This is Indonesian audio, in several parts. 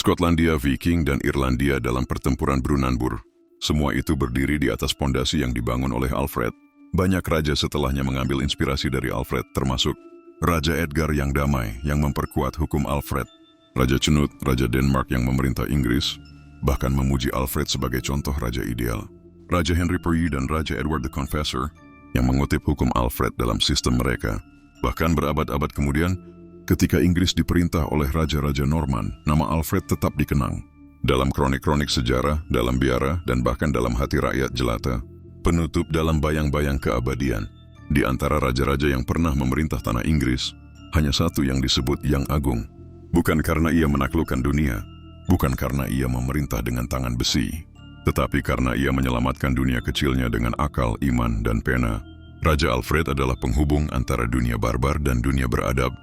Skotlandia, Viking, dan Irlandia dalam pertempuran Brunanburh. Semua itu berdiri di atas pondasi yang dibangun oleh Alfred. Banyak raja setelahnya mengambil inspirasi dari Alfred, termasuk Raja Edgar yang damai, yang memperkuat hukum Alfred. Raja Canute, Raja Denmark yang memerintah Inggris, bahkan memuji Alfred sebagai contoh raja ideal. Raja Henry Purdy dan Raja Edward the Confessor, yang mengutip hukum Alfred dalam sistem mereka. Bahkan berabad-abad kemudian, ketika Inggris diperintah oleh raja-raja Norman, nama Alfred tetap dikenang. Dalam kronik-kronik sejarah, dalam biara, dan bahkan dalam hati rakyat jelata, penutup dalam bayang-bayang keabadian. Di antara raja-raja yang pernah memerintah tanah Inggris, hanya satu yang disebut Yang Agung. Bukan karena ia menaklukkan dunia, bukan karena ia memerintah dengan tangan besi, tetapi karena ia menyelamatkan dunia kecilnya dengan akal, iman, dan pena. Raja Alfred adalah penghubung antara dunia barbar dan dunia beradab,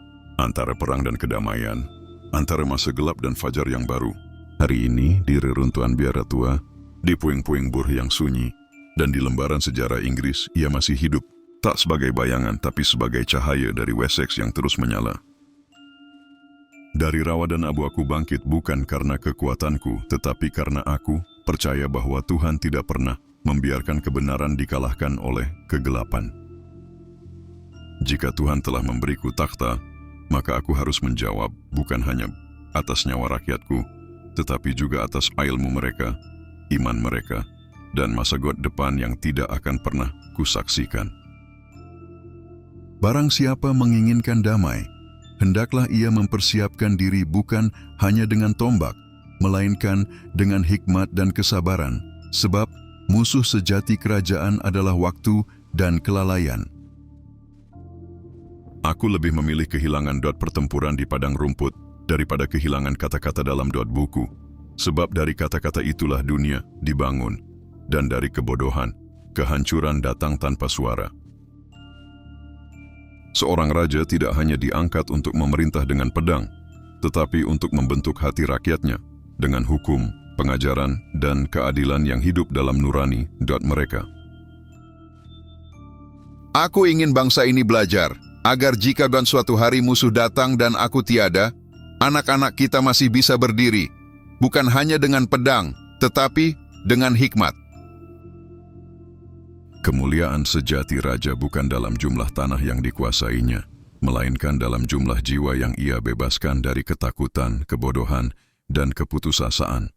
antara perang dan kedamaian, antara masa gelap dan fajar yang baru. Hari ini, di reruntuhan biara tua, di puing-puing Burh yang sunyi, dan di lembaran sejarah Inggris, ia masih hidup, tak sebagai bayangan, tapi sebagai cahaya dari Wessex yang terus menyala. Dari rawa dan abu aku bangkit bukan karena kekuatanku, tetapi karena aku percaya bahwa Tuhan tidak pernah membiarkan kebenaran dikalahkan oleh kegelapan. Jika Tuhan telah memberiku takhta, maka aku harus menjawab bukan hanya atas nyawa rakyatku, tetapi juga atas ilmu mereka, iman mereka, dan masa depan yang tidak akan pernah kusaksikan. Barang siapa menginginkan damai, hendaklah ia mempersiapkan diri bukan hanya dengan tombak, melainkan dengan hikmat dan kesabaran, sebab musuh sejati kerajaan adalah waktu dan kelalaian. Aku lebih memilih kehilangan pertempuran di padang rumput daripada kehilangan kata-kata dalam buku, sebab dari kata-kata itulah dunia dibangun, dan dari kebodohan, kehancuran datang tanpa suara. Seorang raja tidak hanya diangkat untuk memerintah dengan pedang, tetapi untuk membentuk hati rakyatnya dengan hukum, pengajaran, dan keadilan yang hidup dalam nurani mereka. Aku ingin bangsa ini belajar, agar jika dan suatu hari musuh datang dan aku tiada, anak-anak kita masih bisa berdiri, bukan hanya dengan pedang, tetapi dengan hikmat. Kemuliaan sejati raja bukan dalam jumlah tanah yang dikuasainya, melainkan dalam jumlah jiwa yang ia bebaskan dari ketakutan, kebodohan, dan keputusasaan.